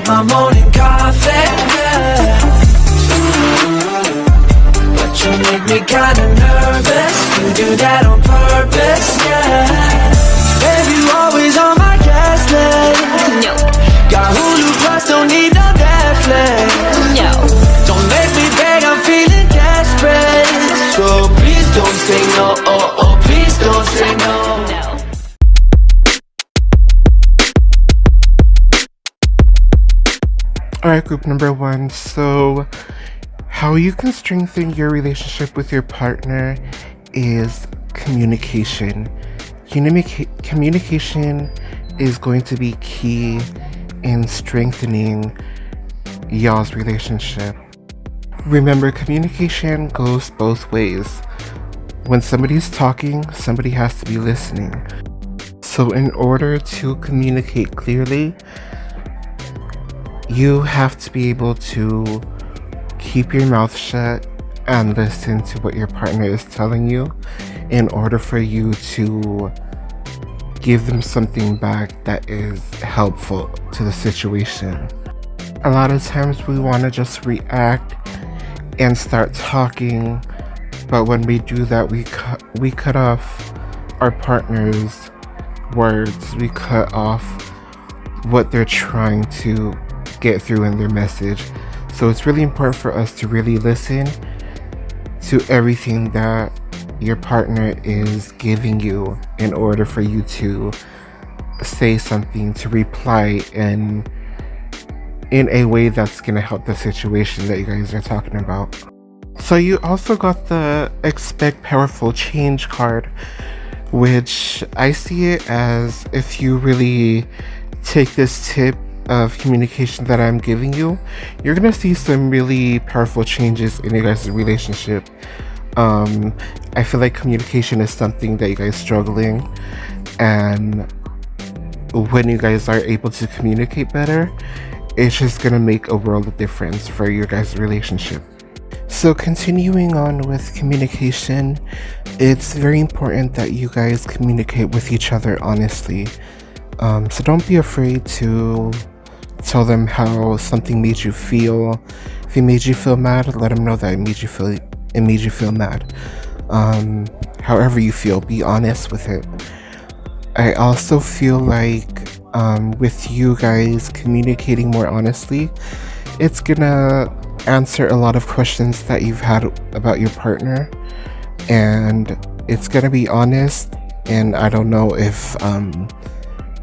my morning coffee, yeah. But you make me kinda nervous. You do that on purpose, yeah. Babe, you always on my gas lane. No, Got Hulu Plus, don't need no Netflix. no. Don't make me beg, I'm feeling desperate. So please don't say no, oh, oh, please don't say no. Alright, group number 1. So, how you can strengthen your relationship with your partner is communication. Communication is going to be key in strengthening y'all's relationship. Remember, communication goes both ways. When somebody's talking, somebody has to be listening. So in order to communicate clearly, you have to be able to keep your mouth shut and listen to what your partner is telling you in order for you to give them something back that is helpful to the situation. A lot of times we want to just react and start talking, but when we do that, we cut off our partner's words. We cut off what they're trying to get through in their message. So it's really important for us to really listen to everything that your partner is giving you in order for you to say something, to reply in a way that's going to help the situation that you guys are talking about. So you also got the Expect Powerful Change card, which I see it as, if you really take this tip of communication that I'm giving you, you're gonna see some really powerful changes in your guys' relationship. I feel like communication is something that you guys are struggling, and when you guys are able to communicate better, it's just gonna make a world of difference for your guys' relationship. So continuing on with communication, it's very important that you guys communicate with each other honestly. So don't be afraid to tell them how something made you feel. If it made you feel mad, let them know that it made you feel mad. However you feel, be honest with it. I also feel like with you guys communicating more honestly, it's gonna answer a lot of questions that you've had about your partner, and it's gonna be honest. And I don't know if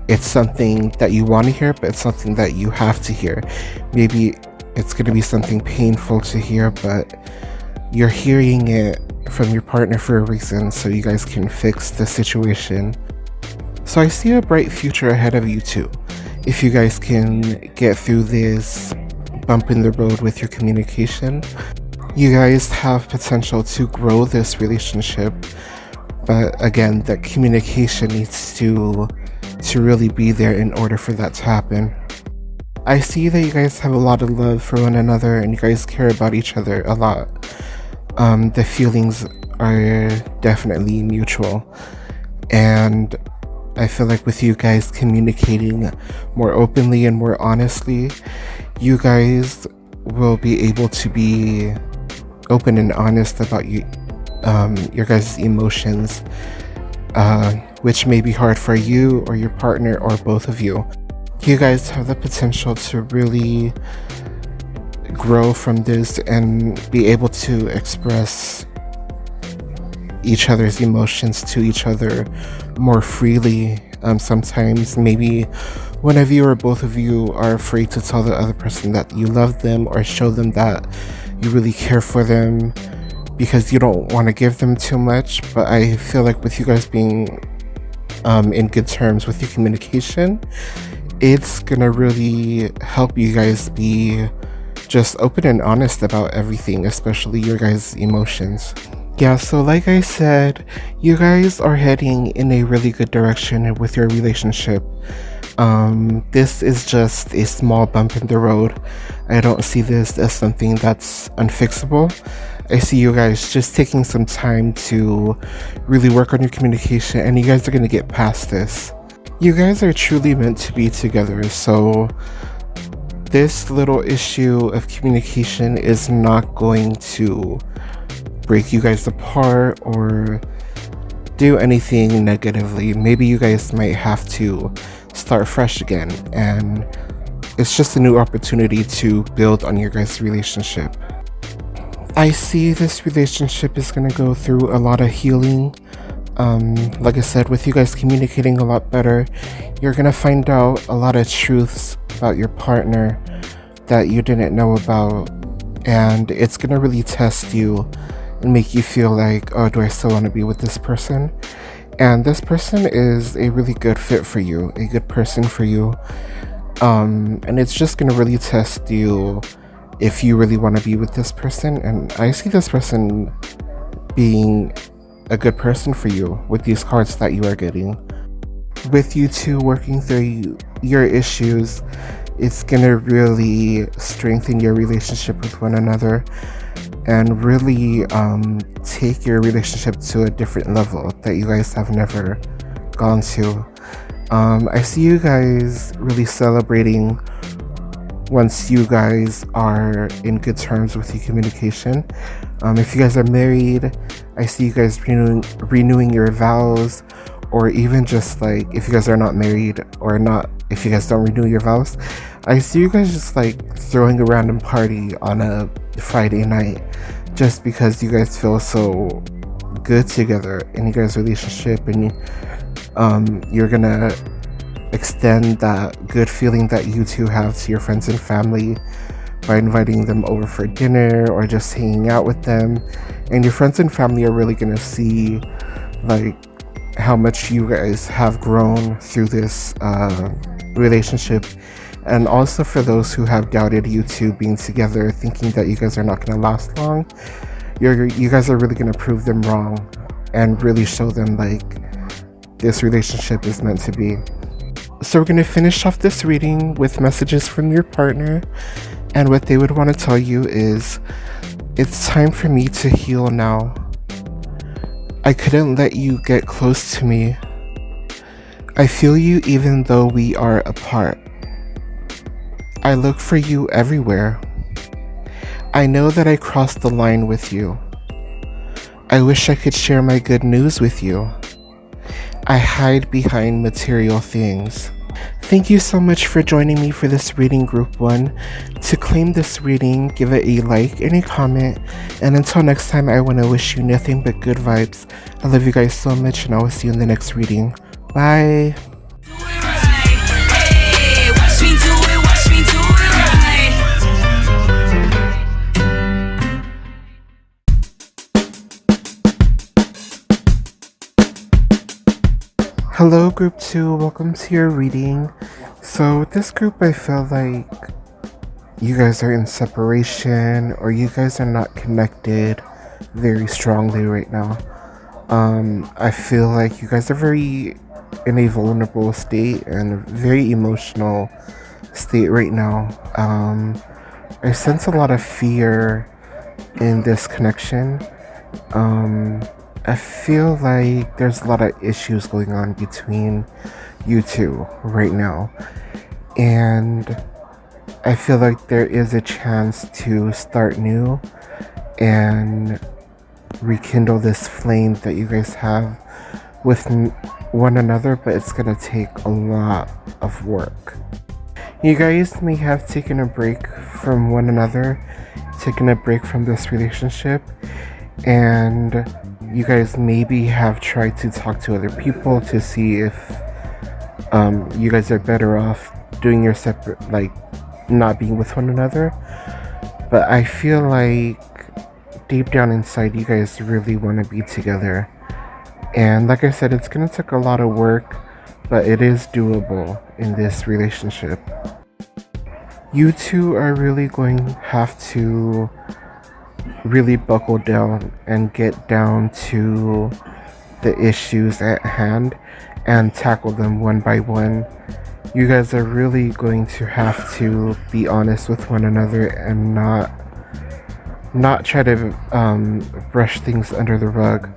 it's something that you want to hear, but it's something that you have to hear. Maybe it's going to be something painful to hear, but you're hearing it from your partner for a reason, so you guys can fix the situation. So I see a bright future ahead of you too. If you guys can get through this bump in the road with your communication, you guys have potential to grow this relationship. But again, that communication needs to really be there in order for that to happen. I see that you guys have a lot of love for one another and you guys care about each other a lot. The feelings are definitely mutual, and I feel like with you guys communicating more openly and more honestly, you guys will be able to be open and honest about your guys' emotions, which may be hard for you or your partner or both of you. You guys have the potential to really grow from this and be able to express each other's emotions to each other more freely. Sometimes maybe one of you or both of you are afraid to tell the other person that you love them or show them that you really care for them because you don't want to give them too much. But I feel like with you guys being in good terms with your communication, it's gonna really help you guys be just open and honest about everything, especially your guys' emotions. Yeah, so like I said, you guys are heading in a really good direction with your relationship. This is just a small bump in the road. I don't see this as something that's unfixable. I see you guys just taking some time to really work on your communication, and you guys are going to get past this. You guys are truly meant to be together, so this little issue of communication is not going to break you guys apart or do anything negatively. Maybe you guys might have to start fresh again, and it's just a new opportunity to build on your guys' relationship. I see this relationship is going to go through a lot of healing. Like I said, with you guys communicating a lot better, you're going to find out a lot of truths about your partner that you didn't know about, and it's going to really test you and make you feel like, oh, do I still want to be with this person? And this person is a really good fit for you, a good person for you. And it's just going to really test you if you really want to be with this person. And I see this person being a good person for you with these cards that you are getting. With you two working through your issues, it's going to really strengthen your relationship with one another and really take your relationship to a different level that you guys have never gone to. I see you guys really celebrating once you guys are in good terms with your communication. If you guys are married, I see you guys renewing your vows, or even just like if you guys are not married or not, if you guys don't renew your vows, I see you guys just like throwing a random party on a Friday night just because you guys feel so good together in your guys' relationship, and you're gonna extend that good feeling that you two have to your friends and family by inviting them over for dinner or just hanging out with them. And your friends and family are really gonna see like how much you guys have grown through this relationship. And also for those who have doubted you two being together, thinking that you guys are not gonna last long, you guys are really gonna prove them wrong and really show them like this relationship is meant to be. So we're gonna finish off this reading with messages from your partner, and what they would want to tell you is, it's time for me to heal now. I couldn't let you get close to me. I feel you even though we are apart. I look for you everywhere. I know that I crossed the line with you. I wish I could share my good news with you. I hide behind material things. Thank you so much for joining me for this reading, Group 1. To claim this reading, give it a like and a comment. And until next time, I want to wish you nothing but good vibes. I love you guys so much, and I will see you in the next reading. Bye! Hello Group 2, welcome to your reading. So with this group, I feel like you guys are in separation, or you guys are not connected very strongly right now. I feel like you guys are very in a vulnerable state and very emotional state right now. I sense a lot of fear in this connection. I feel like there's a lot of issues going on between you two right now, and I feel like there is a chance to start new and rekindle this flame that you guys have with one another, but it's gonna take a lot of work. You guys may have taken a break from one another, taken a break from this relationship, and you guys maybe have tried to talk to other people to see if you guys are better off doing your separate, like not being with one another. But I feel like deep down inside, you guys really want to be together. And like I said, it's gonna take a lot of work, but it is doable in this relationship. You two are really going to have to really buckle down and get down to the issues at hand and tackle them one by one. You guys are really going to have to be honest with one another and not try to brush things under the rug.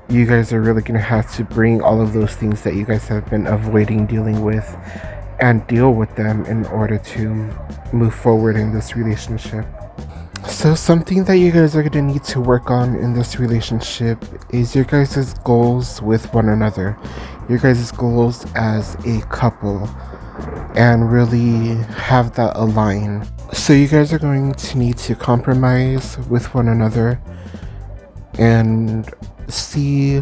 You guys are really going to have to bring all of those things that you guys have been avoiding dealing with and deal with them in order to move forward in this relationship. So something that you guys are going to need to work on in this relationship is your guys' goals with one another. Your guys' goals as a couple, and really have that align. So you guys are going to need to compromise with one another and see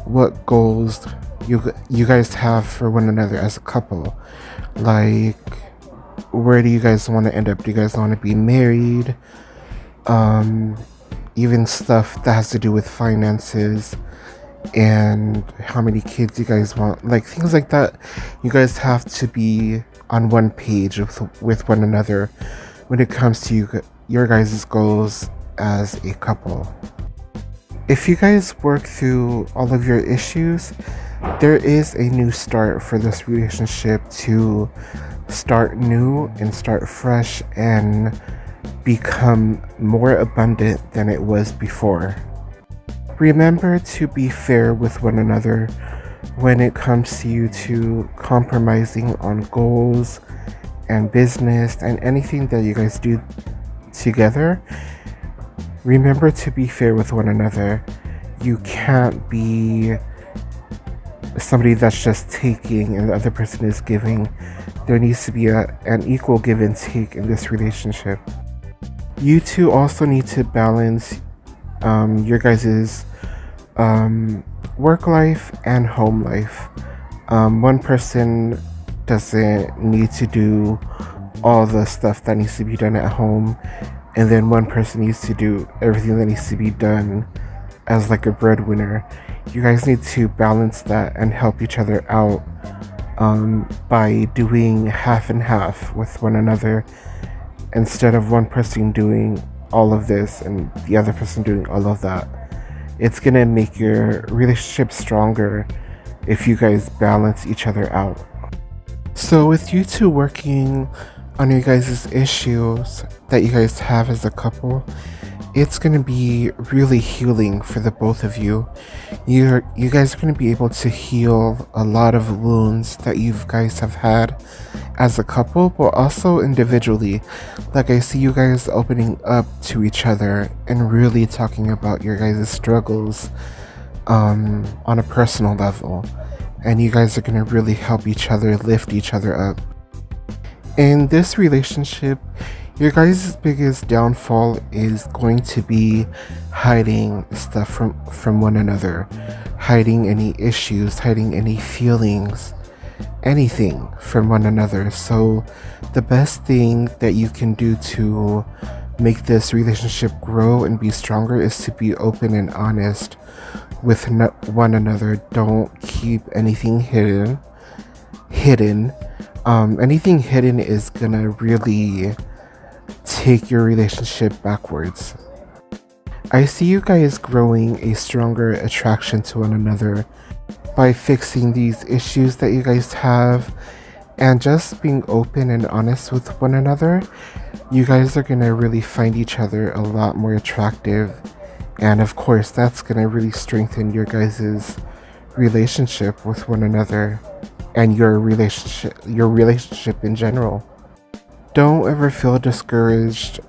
what goals you guys have for one another as a couple. Like, where do you guys want to end up? Do you guys want to be married? Even stuff that has to do with finances and how many kids you guys want, like things like that. You guys have to be on one page with one another when it comes to your guys' goals as a couple. If you guys work through all of your issues, there is a new start for this relationship to start new and start fresh and become more abundant than it was before. Remember to be fair with one another when it comes to you two compromising on goals and business and anything that you guys do together. Remember to be fair with one another. You can't be somebody that's just taking and the other person is giving. There needs to be an equal give and take in this relationship. You two also need to balance your guys' work life and home life. One person doesn't need to do all the stuff that needs to be done at home, and then one person needs to do everything that needs to be done as like a breadwinner. You guys need to balance that and help each other out by doing half and half with one another, instead of one person doing all of this and the other person doing all of that. It's gonna make your relationship stronger if you guys balance each other out. So with you two working on your guys' issues that you guys have as a couple, it's gonna be really healing for the both of you. You guys are gonna be able to heal a lot of wounds that you guys have had as a couple, but also individually. Like, I see you guys opening up to each other and really talking about your guys' struggles on a personal level, and you guys are gonna really help each other, lift each other up. In this relationship, your guys' biggest downfall is going to be hiding stuff from one another, hiding any issues, hiding any feelings, anything from one another. So the best thing that you can do to make this relationship grow and be stronger is to be open and honest with one another. Don't keep anything hidden. Anything hidden is gonna really take your relationship backwards. I see you guys growing a stronger attraction to one another by fixing these issues that you guys have and just being open and honest with one another. You guys are gonna really find each other a lot more attractive, and of course that's gonna really strengthen your guys' relationship with one another and your relationship in general. Don't ever feel discouraged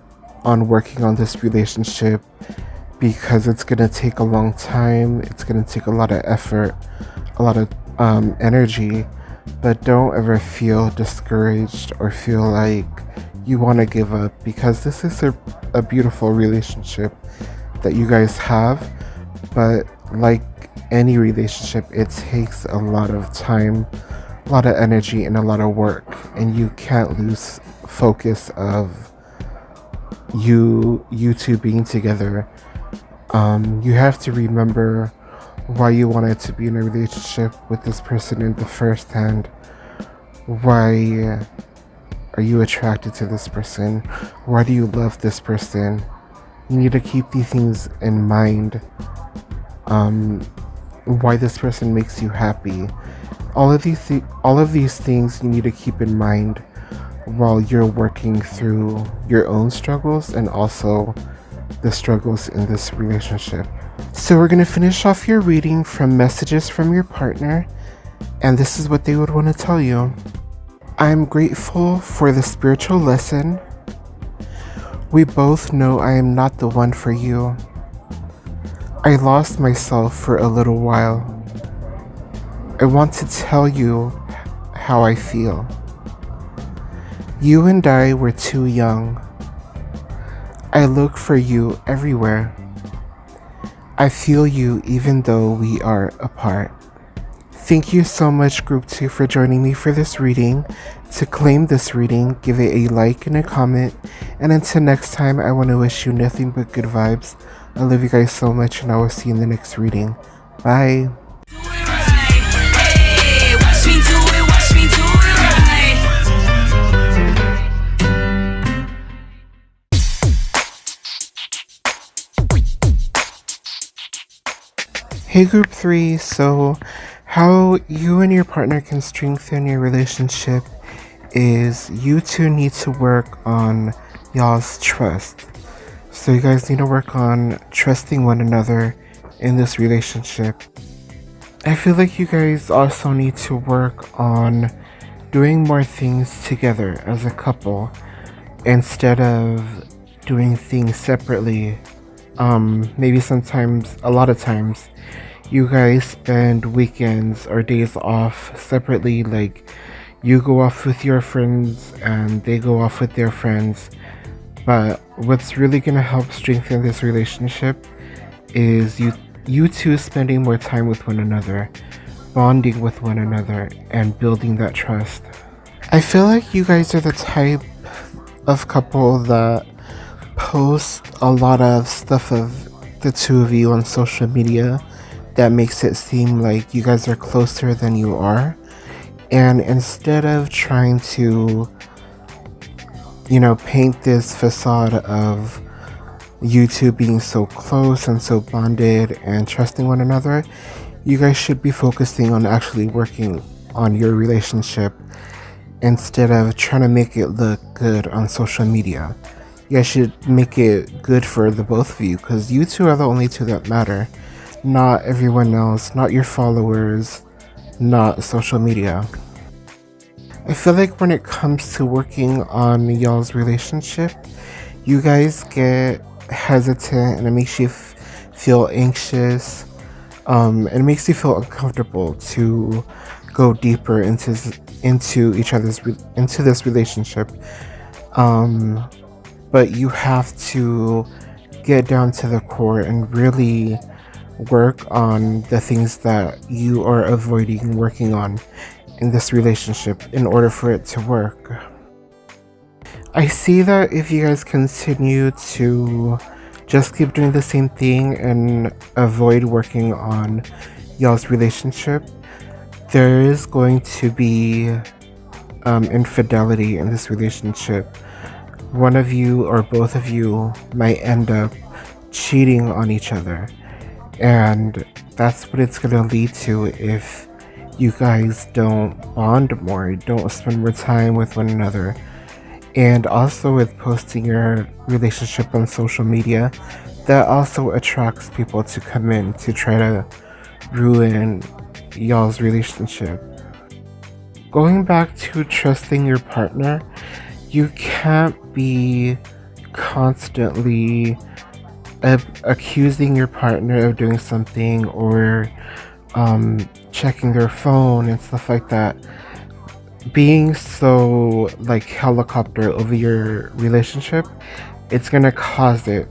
on working on this relationship, because it's gonna take a long time. It's gonna take a lot of effort, a lot of energy, but don't ever feel discouraged or feel like you want to give up, because this is a beautiful relationship that you guys have. But like any relationship, it takes a lot of time, a lot of energy, and a lot of work, and you can't lose focus of you two being together. You have to remember why you wanted to be in a relationship with this person in the first hand. Why are you attracted to this person? Why do you love this person? You need to keep these things in mind. Why this person makes you happy. All of these things you need to keep in mind while you're working through your own struggles and also the struggles in this relationship. So we're going to finish off your reading from messages from your partner, and this is what they would want to tell you. I'm grateful for the spiritual lesson. We both know I am not the one for you. I lost myself for a little while. I want to tell you how I feel. You and I were too young. I look for you everywhere. I feel you even though we are apart. Thank you so much, Group 2, for joining me for this reading. To claim this reading, give it a like and a comment. And until next time, I want to wish you nothing but good vibes. I love you guys so much, and I will see you in the next reading. Bye. Hey Group 3, so how you and your partner can strengthen your relationship is you two need to work on y'all's trust. So you guys need to work on trusting one another in this relationship. I feel like you guys also need to work on doing more things together as a couple instead of doing things separately. Maybe sometimes, a lot of times, you guys spend weekends or days off separately, like you go off with your friends and they go off with their friends. But what's really gonna help strengthen this relationship is you two spending more time with one another, bonding with one another, and building that trust. I feel like you guys are the type of couple that post a lot of stuff of the two of you on social media that makes it seem like you guys are closer than you are. And instead of trying to, paint this facade of you two being so close and so bonded and trusting one another, you guys should be focusing on actually working on your relationship instead of trying to make it look good on social media. You guys should make it good for the both of you, because you two are the only two that matter. Not everyone else, not your followers, not social media. I feel like when it comes to working on y'all's relationship, you guys get hesitant and it makes you feel anxious. It makes you feel uncomfortable to go deeper into this relationship. But you have to get down to the core and really work on the things that you are avoiding working on in this relationship in order for it to work. I see that if you guys continue to just keep doing the same thing and avoid working on y'all's relationship, there is going to be infidelity in this relationship. One of you or both of you might end up cheating on each other. And that's what it's gonna lead to if you guys don't bond more, don't spend more time with one another. And also with posting your relationship on social media, that also attracts people to come in to try to ruin y'all's relationship. Going back to trusting your partner, you can't be constantly accusing your partner of doing something or checking their phone and stuff like that. Being so like helicopter over your relationship, it's gonna cause it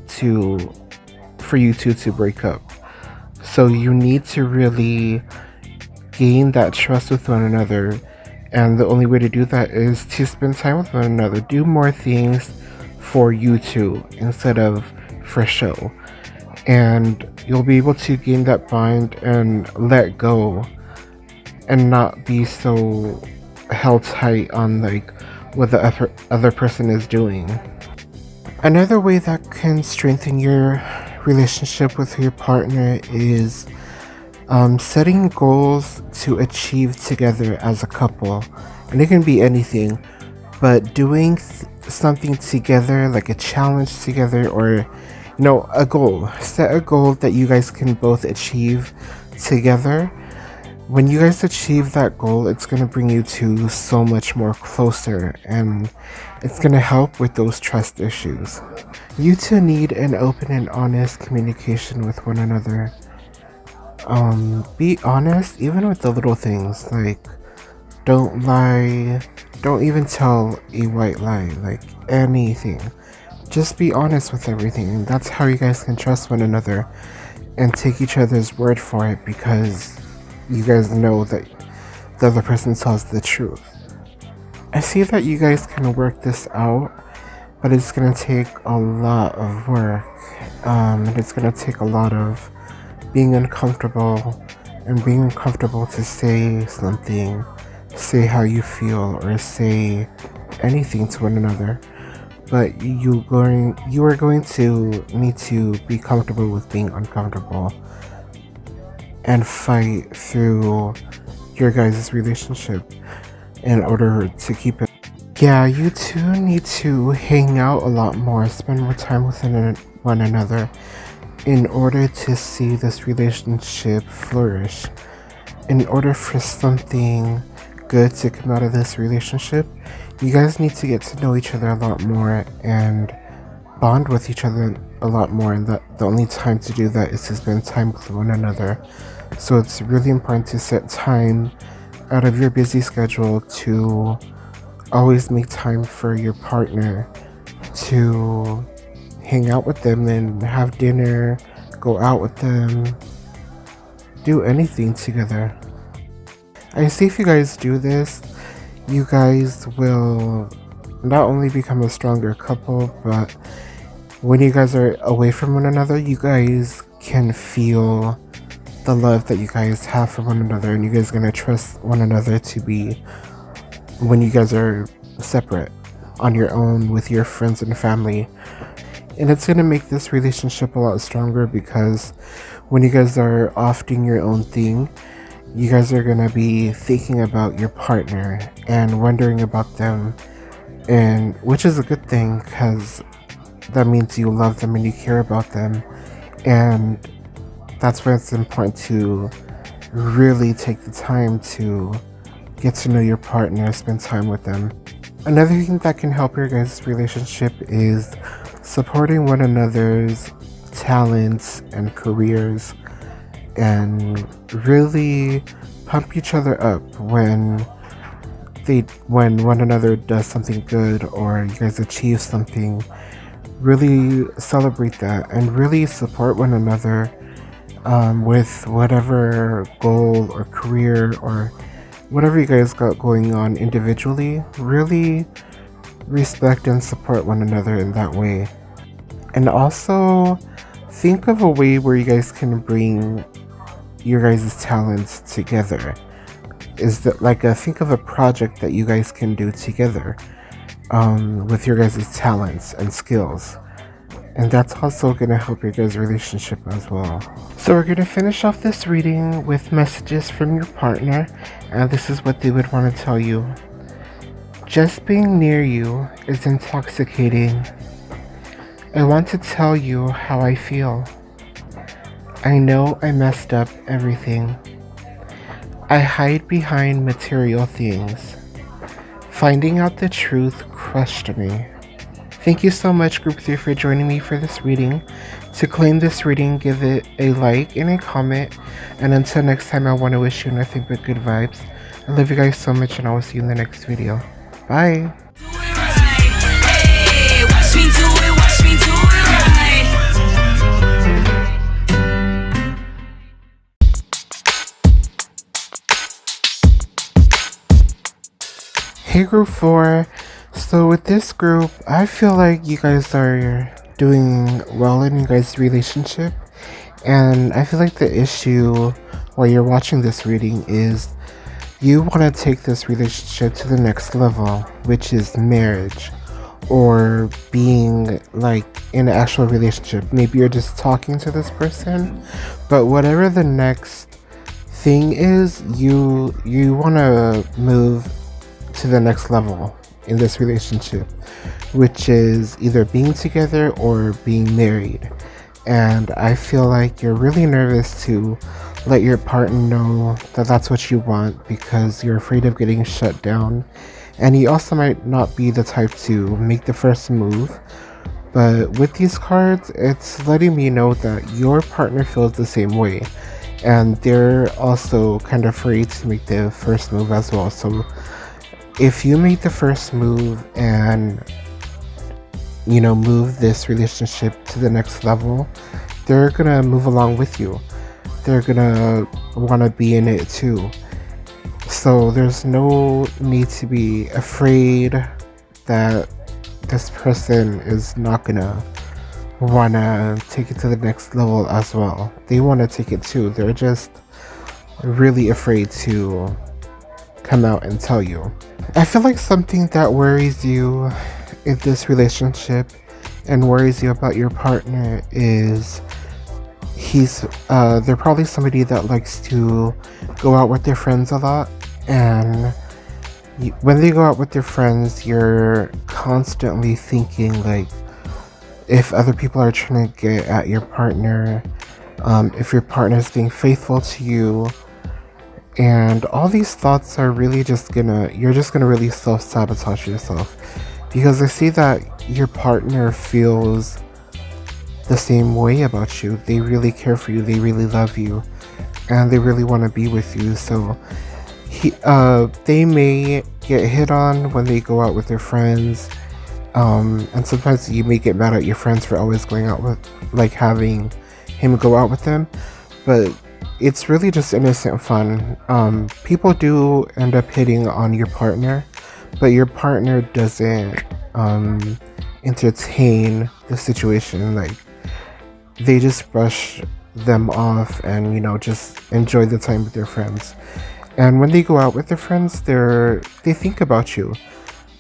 for you two to break up. So you need to really gain that trust with one another, and the only way to do that is to spend time with one another. Do more things for you two instead of for show, and you'll be able to gain that bond and let go and not be so held tight on like what the other person is doing. Another way that can strengthen your relationship with your partner is setting goals to achieve together as a couple. And it can be anything, but doing something together, like a challenge together, or a goal. Set a goal that you guys can both achieve together. when you guys achieve that goal, it's going to bring you to so much more closer, and it's going to help with those trust issues. You two need an open and honest communication with one another. Be honest even with the little things, like don't lie, don't even tell a white lie, like anything. Just be honest with everything. That's how you guys can trust one another and take each other's word for it, because you guys know that the other person tells the truth. I see that you guys can work this out, but it's gonna take a lot of work. And it's gonna take a lot of being uncomfortable, and being uncomfortable to say something, say how you feel, or say anything to one another. But you are going to need to be comfortable with being uncomfortable and fight through your guys' relationship in order to keep it. Yeah, you two need to hang out a lot more, spend more time with one another in order to see this relationship flourish. In order for something good to come out of this relationship, you guys need to get to know each other a lot more and bond with each other a lot more, and the only time to do that is to spend time with one another. So it's really important to set time out of your busy schedule to always make time for your partner, to hang out with them and have dinner, go out with them, do anything together. I see if you guys do this, you guys will not only become a stronger couple, but when you guys are away from one another, you guys can feel the love that you guys have for one another, and you guys are gonna trust one another to be, when you guys are separate on your own with your friends and family. And it's gonna make this relationship a lot stronger, because when you guys are off doing your own thing, you guys are gonna be thinking about your partner and wondering about them, and which is a good thing, because that means you love them and you care about them. And that's why it's important to really take the time to get to know your partner, spend time with them. Another thing that can help your guys' relationship is supporting one another's talents and careers, and really pump each other up when one another does something good, or you guys achieve something. Really celebrate that and really support one another with whatever goal or career or whatever you guys got going on individually. Really respect and support one another in that way. And also think of a way where you guys can bring your guys' talents together. Is that think of a project that you guys can do together with your guys' talents and skills. And that's also going to help your guys' relationship as well. So we're going to finish off this reading with messages from your partner, and this is what they would want to tell you. Just being near you is intoxicating. I want to tell you how I feel. I know I messed up everything. I hide behind material things. Finding out the truth crushed me. Thank you so much, Group 3, for joining me for this reading. To claim this reading, give it a like and a comment. And until next time, I want to wish you nothing but good vibes. I love you guys so much, and I will see you in the next video. Bye! Hey Group 4, so with this group, I feel like you guys are doing well in your guys' relationship, and I feel like the issue while you're watching this reading is you want to take this relationship to the next level, which is marriage, or being like in an actual relationship. Maybe you're just talking to this person, but whatever the next thing is, you want to move to the next level in this relationship, which is either being together or being married. And I feel like you're really nervous to let your partner know that that's what you want because you're afraid of getting shut down. And you also might not be the type to make the first move. But with these cards, it's letting me know that your partner feels the same way. And they're also kind of afraid to make the first move as well. So if you make the first move and, you know, move this relationship to the next level, they're gonna move along with you. They're gonna wanna be in it too. So there's no need to be afraid that this person is not gonna wanna take it to the next level as well. They wanna take it too. They're just really afraid to come out and tell you. I feel like something that worries you in this relationship and worries you about your partner is they're probably somebody that likes to go out with their friends a lot, and when they go out with their friends, you're constantly thinking like if other people are trying to get at your partner, if your partner is being faithful to you, and all these thoughts are really you're just gonna really self-sabotage yourself, because I see that your partner feels the same way about you. They really care for you, they really love you, and they really want to be with you. So they may get hit on when they go out with their friends, and sometimes you may get mad at your friends for always going out with, like, having him go out with them, but it's really just innocent fun. People do end up hitting on your partner, but your partner doesn't entertain the situation. Like, they just brush them off and, you know, just enjoy the time with their friends. And when they go out with their friends, they think about you.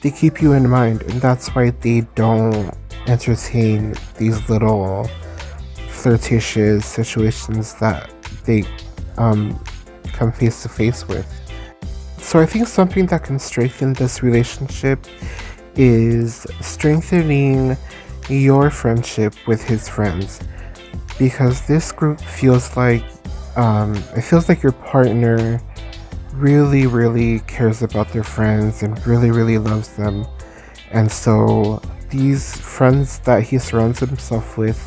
They keep you in mind, and that's why they don't entertain these little flirtatious situations that they come face to face with. So I think something that can strengthen this relationship is strengthening your friendship with his friends, because this group feels like your partner really cares about their friends and really loves them. And so these friends that he surrounds himself with,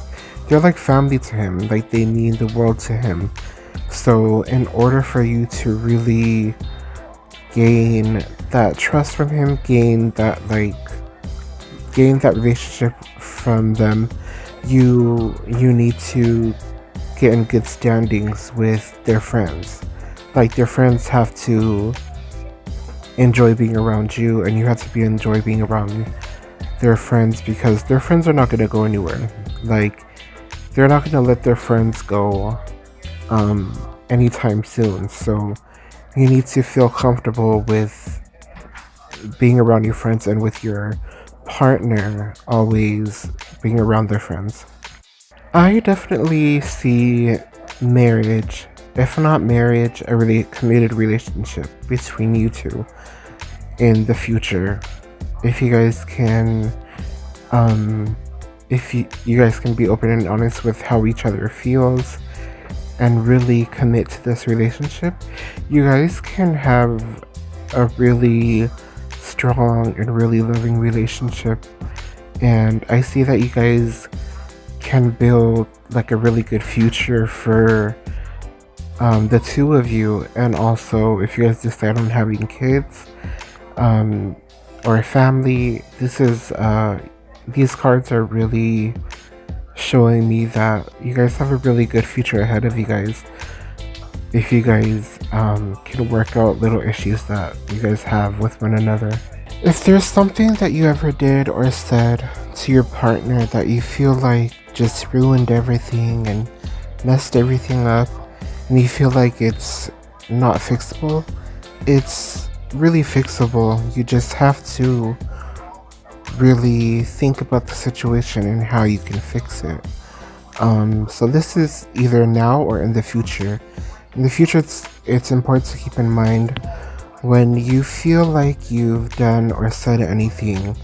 they're like family to him, like they mean the world to him. So in order for you to really gain that trust from him, gain that relationship from them, you need to get in good standings with their friends. Like, their friends have to enjoy being around you, and you have to enjoy being around their friends, because their friends are not going to go anywhere. Like, they're not going to let their friends go anytime soon. So you need to feel comfortable with being around your friends and with your partner always being around their friends. I definitely see marriage, if not marriage, a really committed relationship between you two in the future. If you guys can, if you guys can be open and honest with how each other feels and really commit to this relationship, you guys can have a really strong and really loving relationship. And I see that you guys can build like a really good future for the two of you. And also, if you guys decide on having kids or a family, these cards are really showing me that you guys have a really good future ahead of you guys, if you guys can work out little issues that you guys have with one another. If there's something that you ever did or said to your partner that you feel like just ruined everything and messed everything up, and you feel like it's not fixable, it's really fixable. You just have to really think about the situation and how you can fix it. So this is either now or in the future. In the future, it's important to keep in mind, when you feel like you've done or said anything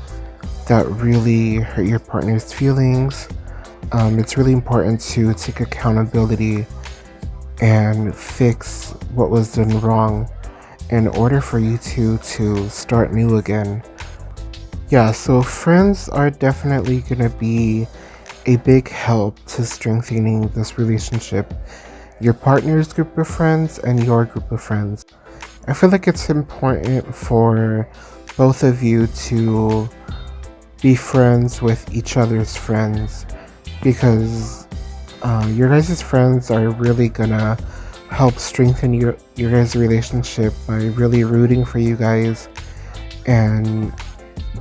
that really hurt your partner's feelings, it's really important to take accountability and fix what was done wrong in order for you two to start new again. Yeah, so friends are definitely gonna be a big help to strengthening this relationship. Your partner's group of friends and your group of friends. I feel like it's important for both of you to be friends with each other's friends, because your guys' friends are really gonna help strengthen your guys' relationship by really rooting for you guys, and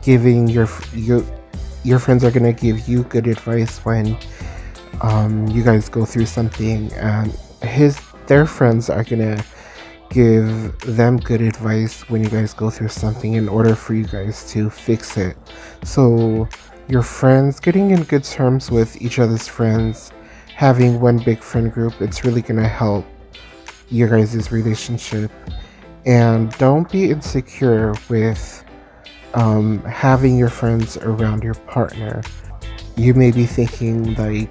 giving your friends are gonna give you good advice when you guys go through something, and their friends are gonna give them good advice when you guys go through something in order for you guys to fix it. So your friends getting in good terms with each other's friends, having one big friend group, it's really gonna help your guys' relationship. And don't be insecure with having your friends around your partner. You may be thinking like,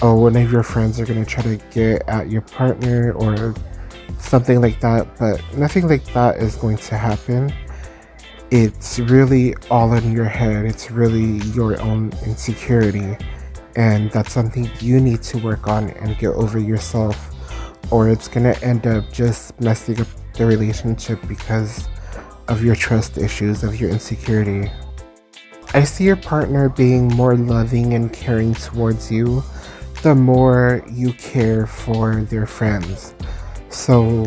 oh, one of your friends are gonna try to get at your partner or something like that, but nothing like that is going to happen. It's really all in your head. It's really your own insecurity, and that's something you need to work on and get over yourself, or it's gonna end up just messing up the relationship because of your trust issues, of your insecurity. I see your partner being more loving and caring towards you the more you care for their friends. So,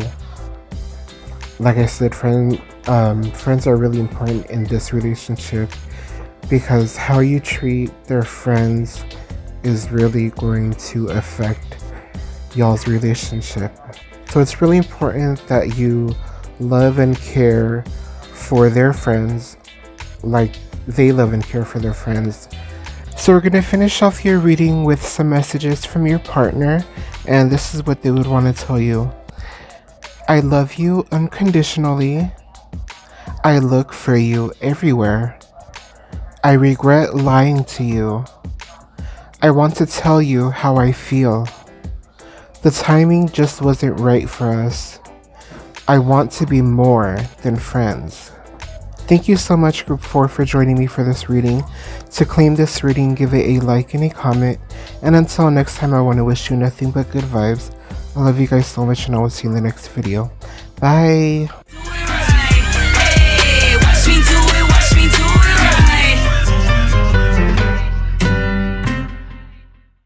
like I said, friends are really important in this relationship, because how you treat their friends is really going to affect y'all's relationship. So it's really important that you love and care for their friends like they love and care for their friends. So we're going to finish off your reading with some messages from your partner, and this is what they would want to tell you. I love you unconditionally. I look for you everywhere. I regret lying to you. I want to tell you how I feel. The timing just wasn't right for us. I want to be more than friends. Thank you so much, Group 4, for joining me for this reading. To claim this reading, give it a like and a comment. And until next time, I want to wish you nothing but good vibes. I love you guys so much, and I will see you in the next video. Bye!